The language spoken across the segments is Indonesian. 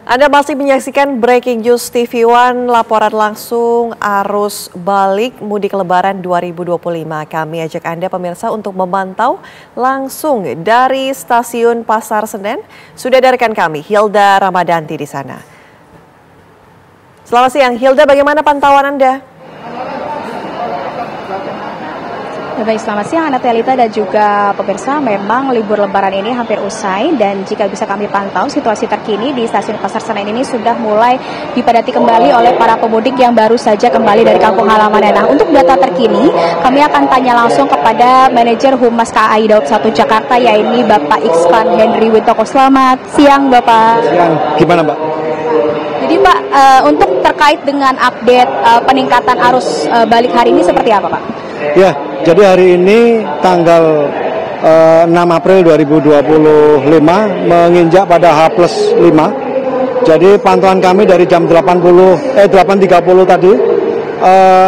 Anda masih menyaksikan Breaking News TV One, laporan langsung arus balik mudik lebaran 2025. Kami ajak Anda pemirsa untuk memantau langsung dari stasiun Pasar Senen. Sudah ada rekan kami, Hilda Ramadanti di sana. Selamat siang, Hilda, bagaimana pantauan Anda? Baik, selamat siang Anatalita dan juga pemirsa. Memang libur lebaran ini hampir usai dan jika bisa kami pantau situasi terkini di stasiun Pasar Senen ini sudah mulai dipadati kembali oleh para pemudik yang baru saja kembali dari kampung halamannya. Nah, untuk data terkini kami akan tanya langsung kepada manajer Humas KAI Daob 1 Jakarta, yaitu Bapak Iksvan Henry Wintoko. Selamat siang Bapak. Siang, gimana Mbak? Jadi Pak, untuk terkait dengan update peningkatan arus balik hari ini seperti apa Pak? Ya, jadi hari ini tanggal 6 April 2025 menginjak pada H+5. Jadi pantauan kami dari jam 8.30 tadi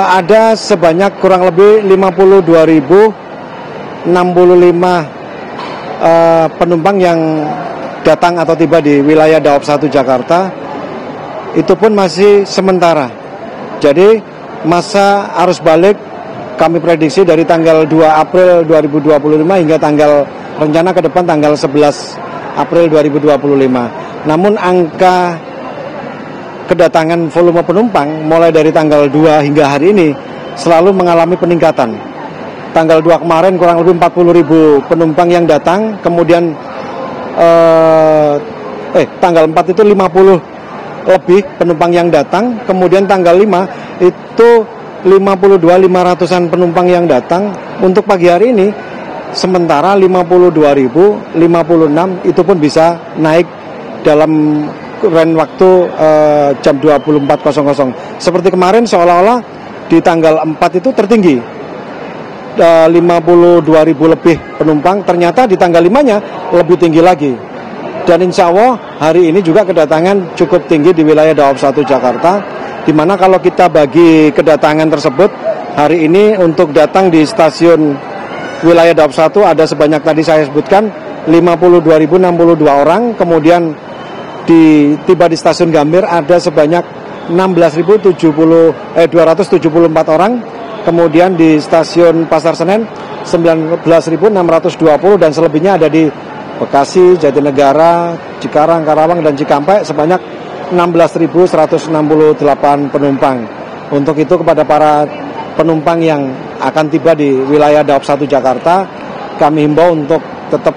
ada sebanyak kurang lebih 52.065 penumpang yang datang atau tiba di wilayah Daob 1 Jakarta. Itu pun masih sementara. Jadi masa arus balik kami prediksi dari tanggal 2 April 2025 hingga rencana ke depan tanggal 11 April 2025. Namun angka kedatangan volume penumpang mulai dari tanggal 2 hingga hari ini selalu mengalami peningkatan. Tanggal 2 kemarin kurang lebih 40.000 penumpang yang datang, kemudian tanggal 4 itu 50 lebih penumpang yang datang, kemudian tanggal 5 itu 52.500-an penumpang yang datang. Untuk pagi hari ini sementara 52.056 itu pun bisa naik dalam ren waktu jam 24.00. Seperti kemarin seolah-olah di tanggal 4 itu tertinggi 52.000 lebih penumpang, ternyata di tanggal 5-nya lebih tinggi lagi. Dan insya Allah hari ini juga kedatangan cukup tinggi di wilayah Daob 1 Jakarta, di mana kalau kita bagi kedatangan tersebut hari ini untuk datang di stasiun wilayah Daob 1 ada sebanyak tadi saya sebutkan 52.062 orang, kemudian tiba di stasiun Gambir ada sebanyak 274 orang, kemudian di stasiun Pasar Senen 19.620 dan selebihnya ada di Bekasi, Jatinegara, Cikarang, Karawang, dan Cikampek sebanyak 16.168 penumpang. Untuk itu kepada para penumpang yang akan tiba di wilayah Daob 1 Jakarta, kami himbau untuk tetap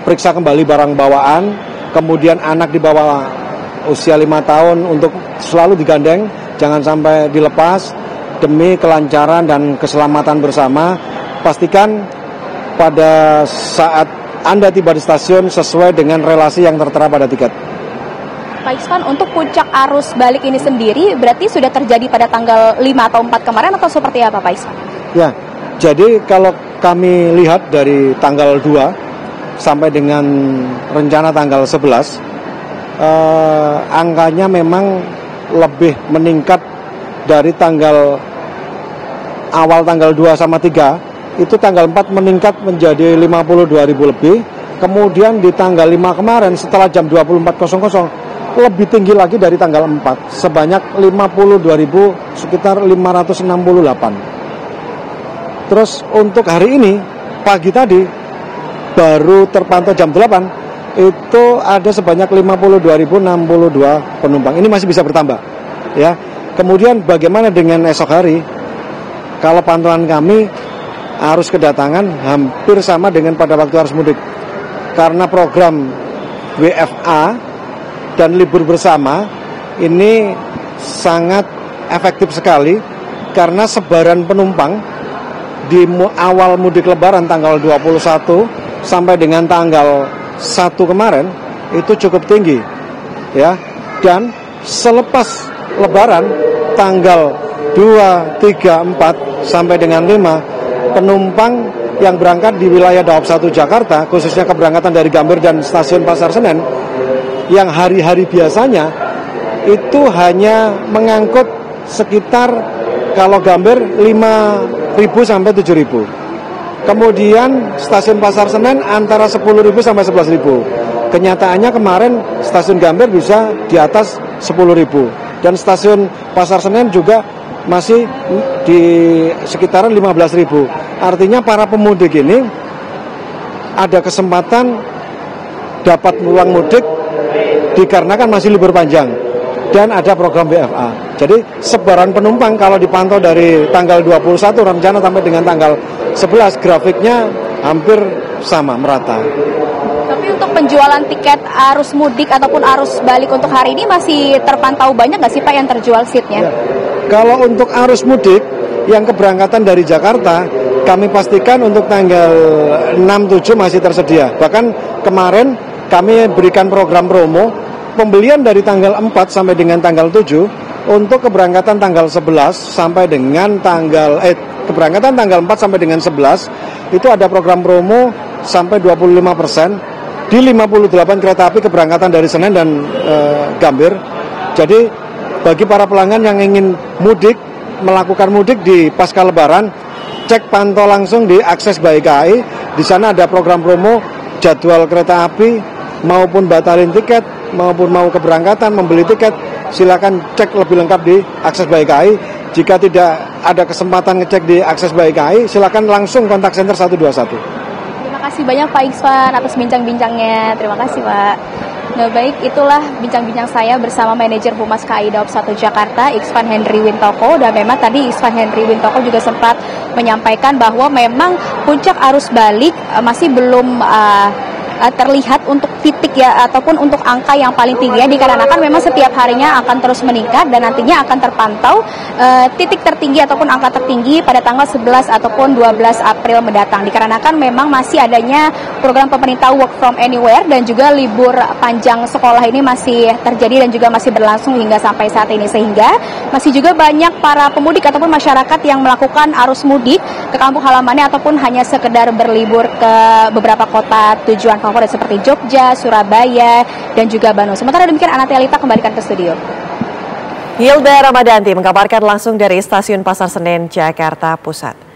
periksa kembali barang bawaan, kemudian anak di bawah usia 5 tahun untuk selalu digandeng, jangan sampai dilepas demi kelancaran dan keselamatan bersama. Pastikan pada saat Anda tiba di stasiun sesuai dengan relasi yang tertera pada tiket. Pak Iksvan, untuk puncak arus balik ini sendiri berarti sudah terjadi pada tanggal 5 atau 4 kemarin atau seperti apa Pak Iksvan? Ya, jadi kalau kami lihat dari tanggal 2 sampai dengan rencana tanggal 11, angkanya memang lebih meningkat dari awal tanggal 2 sama 3. Itu tanggal 4 meningkat menjadi 52.000 lebih. Kemudian di tanggal 5 kemarin setelah jam 24.00 lebih tinggi lagi dari tanggal 4 sebanyak 52.000, sekitar 568. Terus untuk hari ini pagi tadi baru terpantau jam 8 itu ada sebanyak 52.062 penumpang. Ini masih bisa bertambah ya. Kemudian bagaimana dengan esok hari? Kalau pantauan kami arus kedatangan hampir sama dengan pada waktu arus mudik. Karena program WFA dan libur bersama ini sangat efektif sekali, karena sebaran penumpang di awal mudik lebaran tanggal 21 sampai dengan tanggal 1 kemarin itu cukup tinggi ya. Dan selepas lebaran tanggal 2, 3, 4 sampai dengan 5 penumpang yang berangkat di wilayah Daob 1 Jakarta, khususnya keberangkatan dari Gambir dan stasiun Pasar Senen, yang hari-hari biasanya itu hanya mengangkut sekitar kalau Gambir 5.000 sampai 7.000. Kemudian stasiun Pasar Senen antara 10.000 sampai 11.000. Kenyataannya kemarin stasiun Gambir bisa di atas 10.000 dan stasiun Pasar Senen juga masih di sekitaran 15.000. Artinya para pemudik ini ada kesempatan dapat uang mudik dikarenakan masih libur panjang dan ada program BFA. Jadi sebaran penumpang kalau dipantau dari tanggal 21 rencana sampai dengan tanggal 11 grafiknya hampir sama, merata. Tapi untuk penjualan tiket arus mudik ataupun arus balik untuk hari ini masih terpantau banyak nggak sih Pak yang terjual seatnya? Ya. Kalau untuk arus mudik yang keberangkatan dari Jakarta, kami pastikan untuk tanggal 6-7 masih tersedia. Bahkan kemarin kami berikan program promo pembelian dari tanggal 4 sampai dengan tanggal 7 untuk keberangkatan tanggal 11 sampai dengan keberangkatan tanggal 4 sampai dengan 11 itu ada program promo sampai 25% di 58 kereta api keberangkatan dari Senen dan Gambir. Jadi bagi para pelanggan yang ingin mudik, melakukan mudik di pasca Lebaran, cek pantau langsung di Akses by KAI. Di sana ada program promo, jadwal kereta api maupun batalin tiket maupun mau keberangkatan membeli tiket, silakan cek lebih lengkap di Akses by KAI. Jika tidak ada kesempatan ngecek di Akses by KAI, silakan langsung kontak center 121. Terima kasih banyak Pak Iksvan atas bincang-bincangnya. Terima kasih Pak. Nah baik, itulah bincang-bincang saya bersama manajer Humas KAI Daob 1 Jakarta, Iksvan Henry Wintoko. Dan memang tadi Iksvan Henry Wintoko juga sempat menyampaikan bahwa memang puncak arus balik masih belum terlihat untuk titik ya ataupun untuk angka yang paling tinggi ya, dikarenakan memang setiap harinya akan terus meningkat dan nantinya akan terpantau titik tertinggi ataupun angka tertinggi pada tanggal 11 ataupun 12 April mendatang, dikarenakan memang masih adanya program pemerintah work from anywhere dan juga libur panjang sekolah ini masih terjadi dan juga masih berlangsung hingga sampai saat ini, sehingga masih juga banyak para pemudik ataupun masyarakat yang melakukan arus mudik ke kampung halamannya ataupun hanya sekedar berlibur ke beberapa kota tujuan favorit seperti Jogja, Surabaya, dan juga Bandung. Sementara demikian, Anatelita kembalikan ke studio. Hilda Ramadanti mengabarkan langsung dari Stasiun Pasar Senen, Jakarta Pusat.